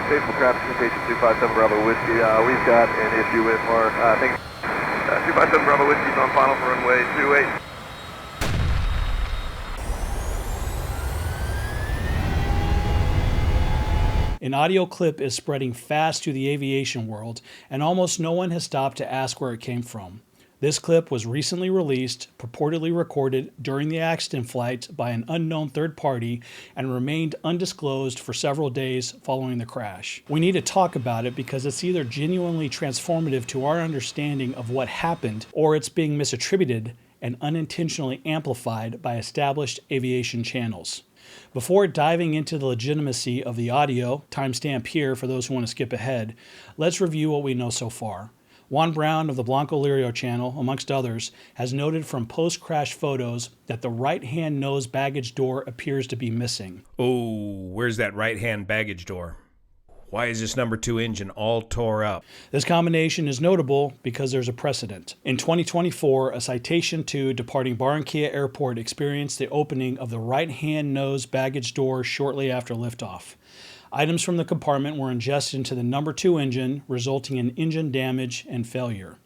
Faithful traffic, citation 257 Bravo Whiskey. We've got an issue with our, 257 Bravo Whiskey's on final for runway 28. An audio clip is spreading fast through the aviation world, and almost no one has stopped to ask where it came from. This clip was recently released, purportedly recorded during the accident flight by an unknown third party, and remained undisclosed for several days following the crash. We need to talk about it because it's either genuinely transformative to our understanding of what happened, or it's being misattributed and unintentionally amplified by established aviation channels. Before diving into the legitimacy of the audio, timestamp here for those who want to skip ahead, let's review what we know so far. Juan Brown of the Blanco Lirio channel, amongst others, has noted from post-crash photos that the right-hand nose baggage door appears to be missing. Oh, where's that right-hand baggage door? Why is this number 2 engine all tore up? This combination is notable because there's a precedent. In 2024, a Citation 2 departing Barranquilla Airport experienced the opening of the right-hand nose baggage door shortly after liftoff. Items from the compartment were ingested into the number 2 engine, resulting in engine damage and failure.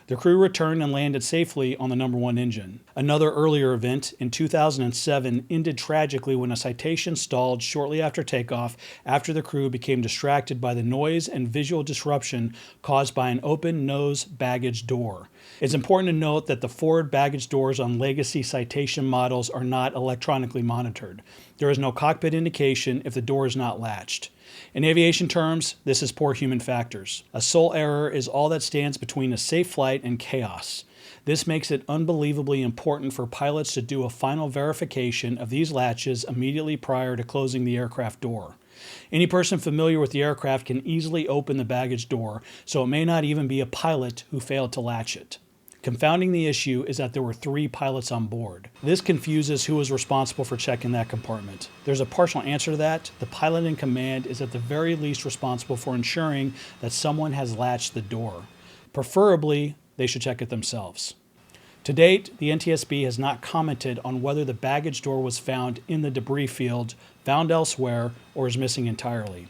The crew returned and landed safely on the number 1 engine. Another earlier event in 2007 ended tragically when a Citation stalled shortly after takeoff after the crew became distracted by the noise and visual disruption caused by an open nose baggage door. It's important to note that the forward baggage doors on legacy Citation models are not electronically monitored. There is no cockpit indication if the door is not latched. In aviation terms, this is poor human factors. A sole error is all that stands between a safe flight and chaos. This makes it unbelievably important for pilots to do a final verification of these latches immediately prior to closing the aircraft door. Any person familiar with the aircraft can easily open the baggage door, so it may not even be a pilot who failed to latch it. Confounding the issue is that there were 3 pilots on board. This confuses who was responsible for checking that compartment. There's a partial answer to that. The pilot in command is at the very least responsible for ensuring that someone has latched the door. Preferably, they should check it themselves. To date, the NTSB has not commented on whether the baggage door was found in the debris field, found elsewhere, or is missing entirely.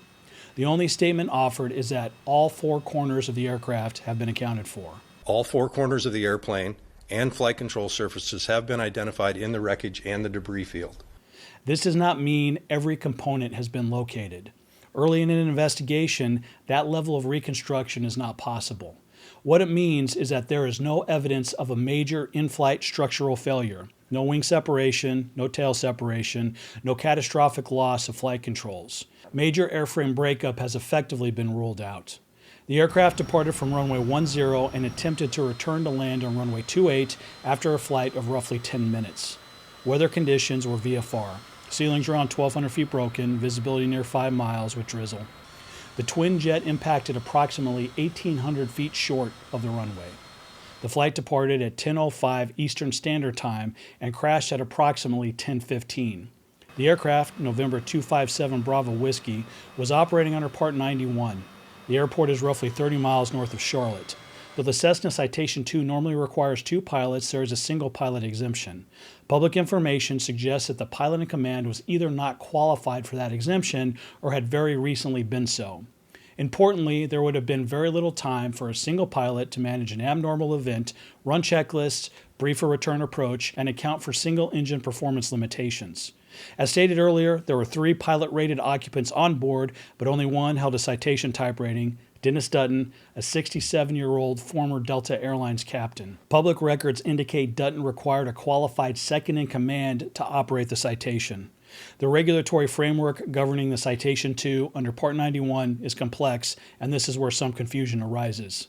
The only statement offered is that all 4 corners of the aircraft have been accounted for. All 4 corners of the airplane and flight control surfaces have been identified in the wreckage and the debris field. This does not mean every component has been located. Early in an investigation, that level of reconstruction is not possible. What it means is that there is no evidence of a major in-flight structural failure. No wing separation, no tail separation, no catastrophic loss of flight controls. Major airframe breakup has effectively been ruled out. The aircraft departed from runway 10 and attempted to return to land on runway 28 after a flight of roughly 10 minutes. Weather conditions were VFR. Ceilings around 1,200 feet broken, visibility near 5 miles with drizzle. The twin jet impacted approximately 1,800 feet short of the runway. The flight departed at 10:05 Eastern Standard Time and crashed at approximately 10:15. The aircraft, November 257 Bravo Whiskey, was operating under Part 91. The airport is roughly 30 miles north of Charlotte. Though the Cessna Citation 2 normally requires 2 pilots, there is a single pilot exemption. Public information suggests that the pilot in command was either not qualified for that exemption or had very recently been so. Importantly, there would have been very little time for a single pilot to manage an abnormal event, run checklists, brief a return approach, and account for single engine performance limitations. As stated earlier, there were 3 pilot-rated occupants on board, but only one held a Citation type rating, Dennis Dutton, a 67-year-old former Delta Airlines captain. Public records indicate Dutton required a qualified second-in-command to operate the Citation. The regulatory framework governing the Citation 2 under Part 91 is complex, and this is where some confusion arises.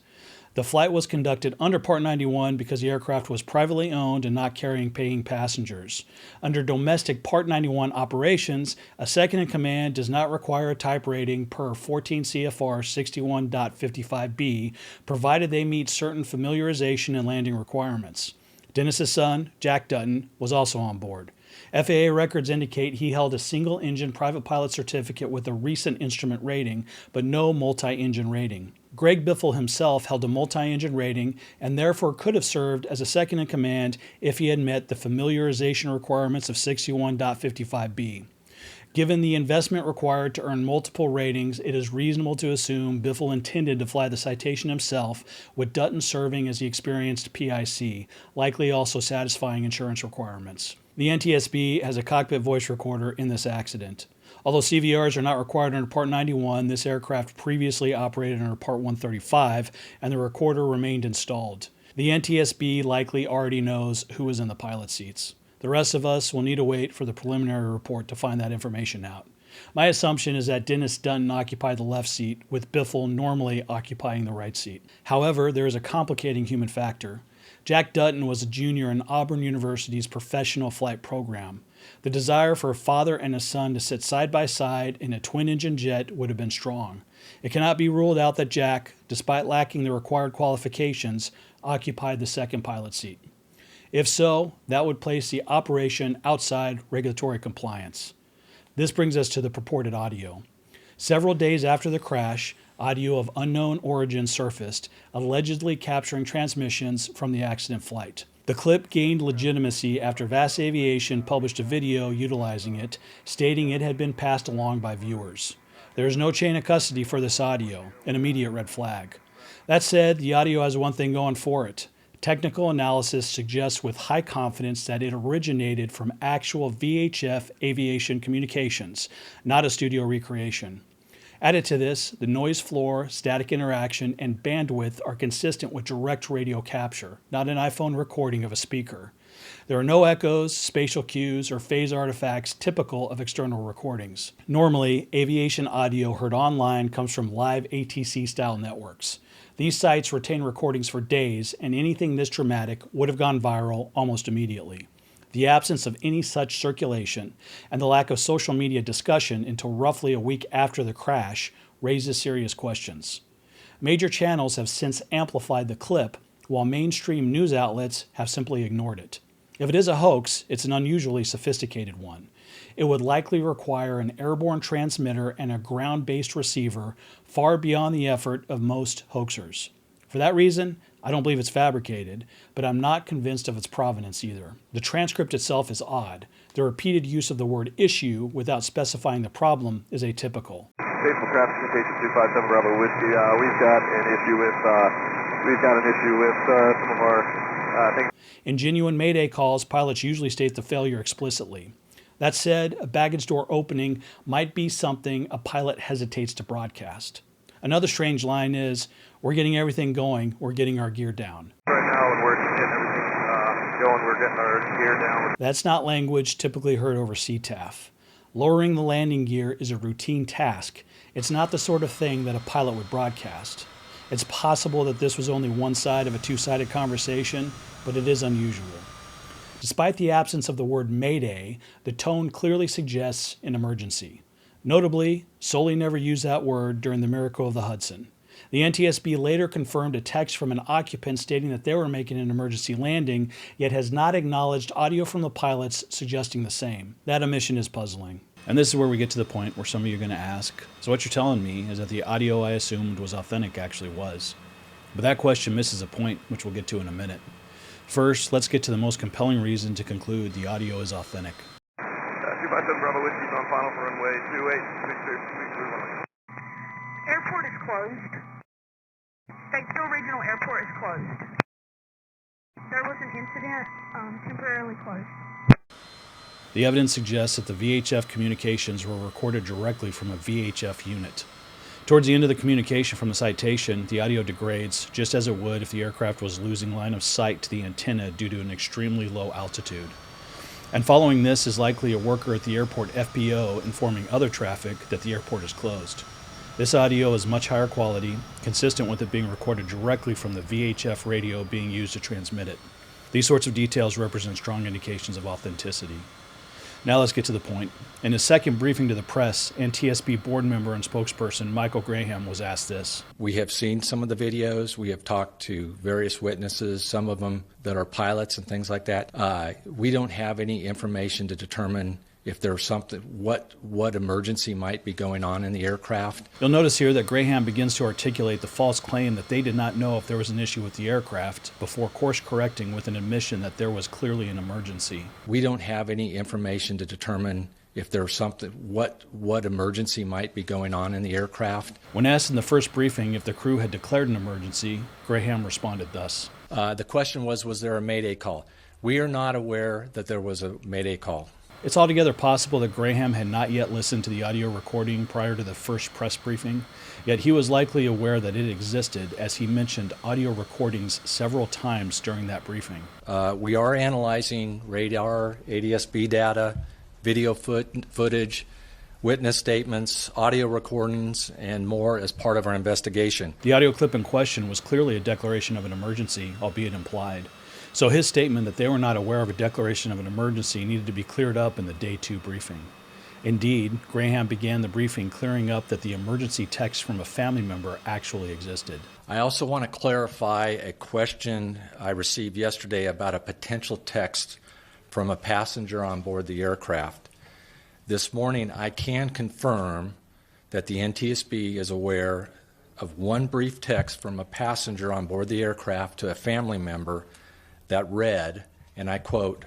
The flight was conducted under Part 91 because the aircraft was privately owned and not carrying paying passengers. Under domestic Part 91 operations, a second-in-command does not require a type rating per 14 CFR 61.55b, provided they meet certain familiarization and landing requirements. Dennis's son, Jack Dutton, was also on board. FAA records indicate he held a single-engine private pilot certificate with a recent instrument rating, but no multi-engine rating. Greg Biffle himself held a multi-engine rating and therefore could have served as a second-in-command if he had met the familiarization requirements of 61.55b. Given the investment required to earn multiple ratings, it is reasonable to assume Biffle intended to fly the citation himself, with Dutton serving as the experienced PIC, likely also satisfying insurance requirements. The NTSB has a cockpit voice recorder in this accident. Although CVRs are not required under Part 91, this aircraft previously operated under Part 135, and the recorder remained installed. The NTSB likely already knows who was in the pilot seats. The rest of us will need to wait for the preliminary report to find that information out. My assumption is that Dennis Dutton occupied the left seat, with Biffle normally occupying the right seat. However, there is a complicating human factor. Jack Dutton was a junior in Auburn University's professional flight program. The desire for a father and a son to sit side by side in a twin-engine jet would have been strong. It cannot be ruled out that Jack, despite lacking the required qualifications, occupied the second pilot seat. If so, that would place the operation outside regulatory compliance. This brings us to the purported audio. Several days after the crash, audio of unknown origin surfaced, allegedly capturing transmissions from the accident flight. The clip gained legitimacy after Vast Aviation published a video utilizing it, stating it had been passed along by viewers. There is no chain of custody for this audio, an immediate red flag. That said, the audio has one thing going for it. Technical analysis suggests with high confidence that it originated from actual VHF aviation communications, not a studio recreation. Added to this, the noise floor, static interaction, and bandwidth are consistent with direct radio capture, not an iPhone recording of a speaker. There are no echoes, spatial cues, or phase artifacts typical of external recordings. Normally, aviation audio heard online comes from live ATC-style networks. These sites retain recordings for days, and anything this dramatic would have gone viral almost immediately. The absence of any such circulation and the lack of social media discussion until roughly a week after the crash raises serious questions. Major channels have since amplified the clip, while mainstream news outlets have simply ignored it. If it is a hoax, it's an unusually sophisticated one. It would likely require an airborne transmitter and a ground-based receiver, far beyond the effort of most hoaxers. For that reason, I don't believe it's fabricated, but I'm not convinced of its provenance either. The transcript itself is odd. The repeated use of the word issue without specifying the problem is atypical. Faithful traffic communication 257 Bravo Whiskey. We've got an issue with some of our things. In genuine Mayday calls, pilots usually state the failure explicitly. That said, a baggage door opening might be something a pilot hesitates to broadcast. Another strange line is, we're getting everything going, we're getting our gear down. Right now, and we're getting everything going, we're getting our gear down. That's not language typically heard over CTAF. Lowering the landing gear is a routine task. It's not the sort of thing that a pilot would broadcast. It's possible that this was only one side of a two-sided conversation, but it is unusual. Despite the absence of the word Mayday, the tone clearly suggests an emergency. Notably, Sully never used that word during the miracle of the Hudson. The NTSB later confirmed a text from an occupant stating that they were making an emergency landing, yet has not acknowledged audio from the pilots suggesting the same. That omission is puzzling. And this is where we get to the point where some of you are going to ask, so what you're telling me is that the audio I assumed was authentic actually was. But that question misses a point, which we'll get to in a minute. First, let's get to the most compelling reason to conclude the audio is authentic. 257 Bravo Whiskey's on final for runway 28, 631. Airport is closed. Statesville Regional Airport is closed. There was an incident, temporarily closed. The evidence suggests that the VHF communications were recorded directly from a VHF unit. Towards the end of the communication from the citation, the audio degrades, just as it would if the aircraft was losing line of sight to the antenna due to an extremely low altitude. And following this is likely a worker at the airport FBO informing other traffic that the airport is closed. This audio is much higher quality, consistent with it being recorded directly from the VHF radio being used to transmit it. These sorts of details represent strong indications of authenticity. Now let's get to the point. In his second briefing to the press, NTSB board member and spokesperson Michael Graham was asked this. We have seen some of the videos. We have talked to various witnesses, some of them that are pilots and things like that. We don't have any information to determine if there's something, what emergency might be going on in the aircraft. You'll notice here that Graham begins to articulate the false claim that they did not know if there was an issue with the aircraft before course correcting with an admission that there was clearly an emergency. We don't have any information to determine if there's something, what emergency might be going on in the aircraft. When asked in the first briefing if the crew had declared an emergency, Graham responded thus. The question was there a Mayday call? We are not aware that there was a Mayday call. It's altogether possible that Graham had not yet listened to the audio recording prior to the first press briefing, yet he was likely aware that it existed as he mentioned audio recordings several times during that briefing. We are analyzing radar, ADSB data, video footage, witness statements, audio recordings, and more as part of our investigation. The audio clip in question was clearly a declaration of an emergency, albeit implied. So his statement that they were not aware of a declaration of an emergency needed to be cleared up in the Day 2 briefing. Indeed, Graham began the briefing clearing up that the emergency text from a family member actually existed. I also want to clarify a question I received yesterday about a potential text from a passenger on board the aircraft. This morning, I can confirm that the NTSB is aware of one brief text from a passenger on board the aircraft to a family member that read, and I quote,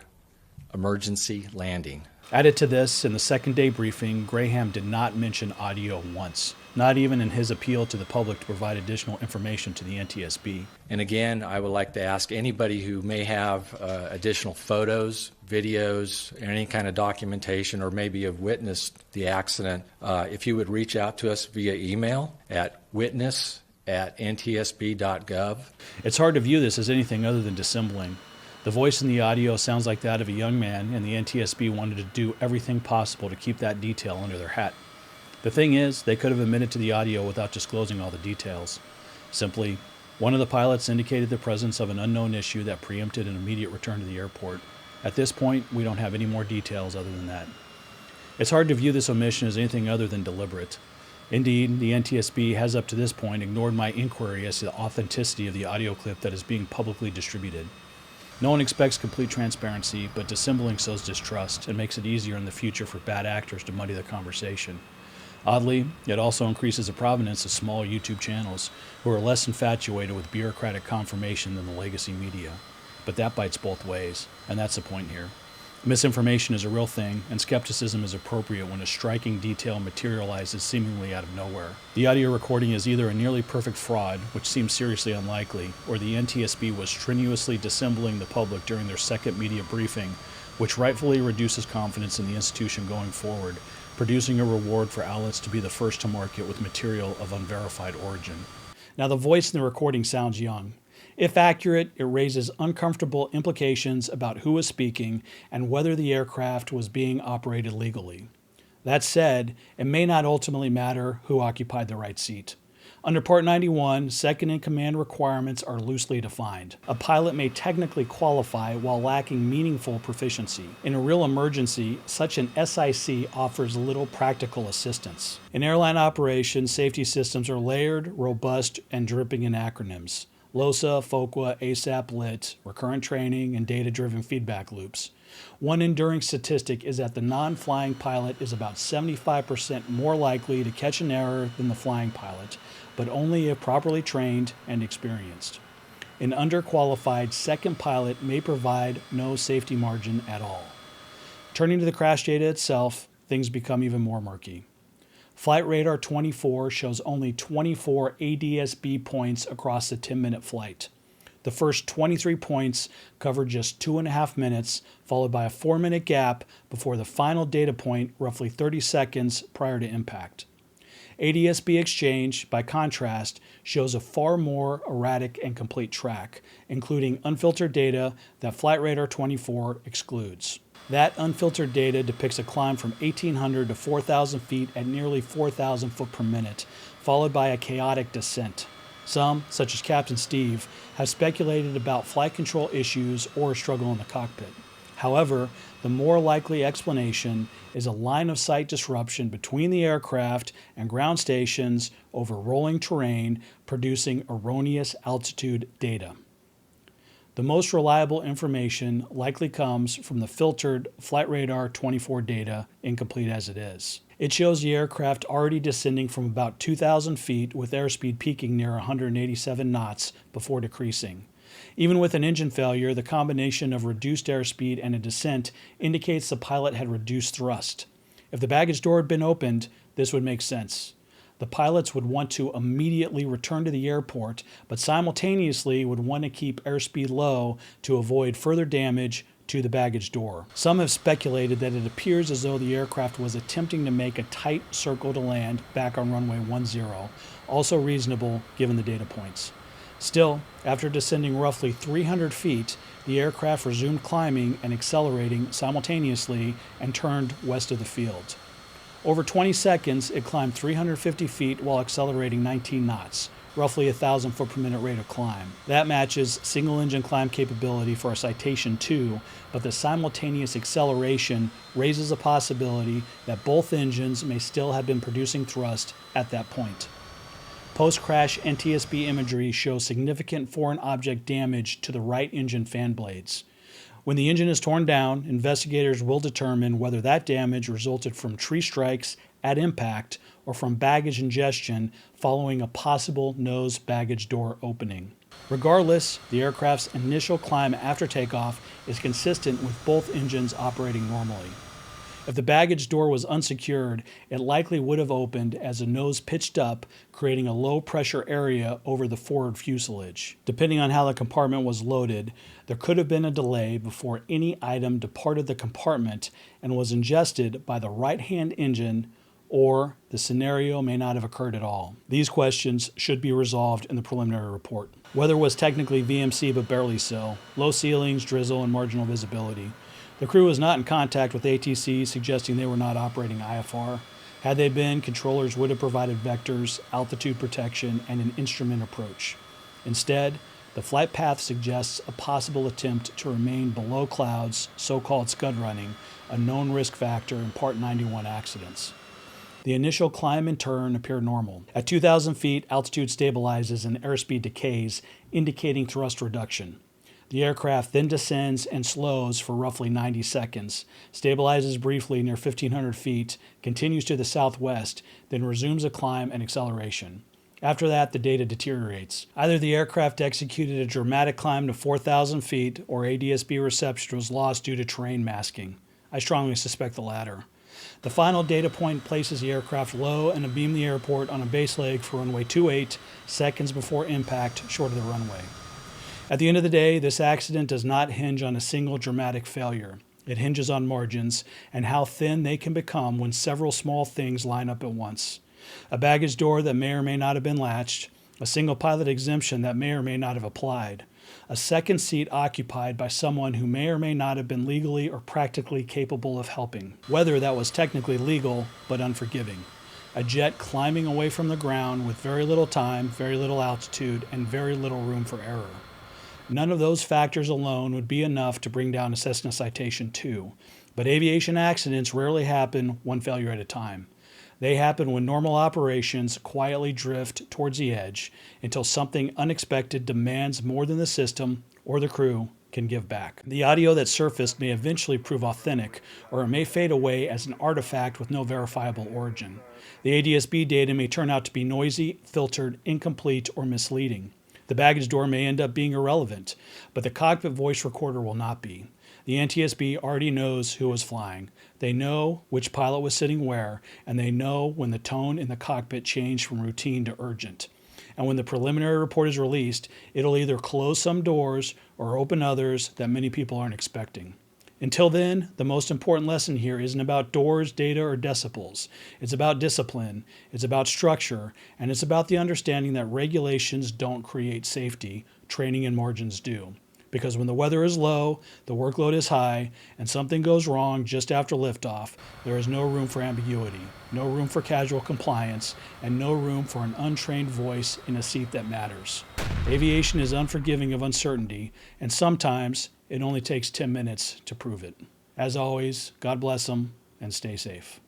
"emergency landing." Added to this, in the second day briefing, Graham did not mention audio once, not even in his appeal to the public to provide additional information to the NTSB. And again, I would like to ask anybody who may have additional photos, videos, any kind of documentation, or maybe have witnessed the accident, if you would reach out to us via email at witness@ntsb.gov. It's hard to view this as anything other than dissembling. The voice in the audio sounds like that of a young man, and the NTSB wanted to do everything possible to keep that detail under their hat. The thing is, they could have admitted to the audio without disclosing all the details. Simply, one of the pilots indicated the presence of an unknown issue that preempted an immediate return to the airport. At this point, we don't have any more details other than that. It's hard to view this omission as anything other than deliberate. Indeed, the NTSB has up to this point ignored my inquiry as to the authenticity of the audio clip that is being publicly distributed. No one expects complete transparency, but dissembling sows distrust and makes it easier in the future for bad actors to muddy the conversation. Oddly, it also increases the provenance of small YouTube channels who are less infatuated with bureaucratic confirmation than the legacy media. But that bites both ways, and that's the point here. Misinformation is a real thing, and skepticism is appropriate when a striking detail materializes seemingly out of nowhere. The audio recording is either a nearly perfect fraud, which seems seriously unlikely, or the NTSB was strenuously dissembling the public during their second media briefing, which rightfully reduces confidence in the institution going forward, producing a reward for outlets to be the first to market with material of unverified origin. Now, the voice in the recording sounds young. If accurate, it raises uncomfortable implications about who was speaking and whether the aircraft was being operated legally. That said, it may not ultimately matter who occupied the right seat. Under Part 91, second-in-command requirements are loosely defined. A pilot may technically qualify while lacking meaningful proficiency. In a real emergency, such an SIC offers little practical assistance. In airline operations, safety systems are layered, robust, and dripping in acronyms. LOSA, FOQA, ASAP LIT, recurrent training, and data-driven feedback loops. One enduring statistic is that the non-flying pilot is about 75% more likely to catch an error than the flying pilot, but only if properly trained and experienced. An underqualified second pilot may provide no safety margin at all. Turning to the crash data itself, things become even more murky. Flight Radar 24 shows only 24 ADSB points across the 10-minute flight. The first 23 points cover just 2.5 minutes, followed by a 4-minute gap before the final data point roughly 30 seconds prior to impact. ADSB exchange, by contrast, shows a far more erratic and complete track, including unfiltered data that Flight Radar 24 excludes. That unfiltered data depicts a climb from 1,800 to 4,000 feet at nearly 4,000 foot per minute, followed by a chaotic descent. Some, such as Captain Steve, have speculated about flight control issues or a struggle in the cockpit. However, the more likely explanation is a line-of-sight disruption between the aircraft and ground stations over rolling terrain, producing erroneous altitude data. The most reliable information likely comes from the filtered Flight Radar 24 data, incomplete as it is. It shows the aircraft already descending from about 2,000 feet with airspeed peaking near 187 knots before decreasing. Even with an engine failure, the combination of reduced airspeed and a descent indicates the pilot had reduced thrust. If the baggage door had been opened, this would make sense. The pilots would want to immediately return to the airport, but simultaneously would want to keep airspeed low to avoid further damage to the baggage door. Some have speculated that it appears as though the aircraft was attempting to make a tight circle to land back on runway 10, also reasonable given the data points. Still, after descending roughly 300 feet, the aircraft resumed climbing and accelerating simultaneously and turned west of the field. Over 20 seconds, it climbed 350 feet while accelerating 19 knots, roughly 1,000 foot per minute rate of climb. That matches single engine climb capability for a Citation II, but the simultaneous acceleration raises a possibility that both engines may still have been producing thrust at that point. Post-crash NTSB imagery shows significant foreign object damage to the right engine fan blades. When the engine is torn down, investigators will determine whether that damage resulted from tree strikes at impact or from baggage ingestion following a possible nose baggage door opening. Regardless, the aircraft's initial climb after takeoff is consistent with both engines operating normally. If the baggage door was unsecured, it likely would have opened as the nose pitched up, creating a low pressure area over the forward fuselage. Depending on how the compartment was loaded, there could have been a delay before any item departed the compartment and was ingested by the right-hand engine, or the scenario may not have occurred at all. These questions should be resolved in the preliminary report. Weather was technically VMC but barely so. Low ceilings, drizzle, and marginal visibility. The crew was not in contact with ATC, suggesting they were not operating IFR. Had they been, controllers would have provided vectors, altitude protection, and an instrument approach. Instead, the flight path suggests a possible attempt to remain below clouds, so-called scud running, a known risk factor in Part 91 accidents. The initial climb and turn appear normal. At 2,000 feet, altitude stabilizes and airspeed decays, indicating thrust reduction. The aircraft then descends and slows for roughly 90 seconds, stabilizes briefly near 1,500 feet, continues to the southwest, then resumes a climb and acceleration. After that, the data deteriorates. Either the aircraft executed a dramatic climb to 4,000 feet, or ADSB reception was lost due to terrain masking. I strongly suspect the latter. The final data point places the aircraft low and abeam the airport on a base leg for runway 28, seconds before impact short of the runway. At the end of the day, this accident does not hinge on a single dramatic failure. It hinges on margins and how thin they can become when several small things line up at once. A baggage door that may or may not have been latched, a single pilot exemption that may or may not have applied, a second seat occupied by someone who may or may not have been legally or practically capable of helping, whether that was technically legal but unforgiving, a jet climbing away from the ground with very little time, very little altitude, and very little room for error. None of those factors alone would be enough to bring down a Cessna Citation II, but aviation accidents rarely happen one failure at a time. They happen when normal operations quietly drift towards the edge until something unexpected demands more than the system or the crew can give back. The audio that surfaced may eventually prove authentic, or it may fade away as an artifact with no verifiable origin. The ADSB data may turn out to be noisy, filtered, incomplete, or misleading. The baggage door may end up being irrelevant, but the cockpit voice recorder will not be. The NTSB already knows who was flying. They know which pilot was sitting where, and they know when the tone in the cockpit changed from routine to urgent. And when the preliminary report is released, it'll either close some doors or open others that many people aren't expecting. Until then, the most important lesson here isn't about doors, data, or decibels. It's about discipline, it's about structure, and it's about the understanding that regulations don't create safety, training and margins do. Because when the weather is low, the workload is high, and something goes wrong just after liftoff, there is no room for ambiguity, no room for casual compliance, and no room for an untrained voice in a seat that matters. Aviation is unforgiving of uncertainty, and sometimes it only takes 10 minutes to prove it. As always, God bless them, and stay safe.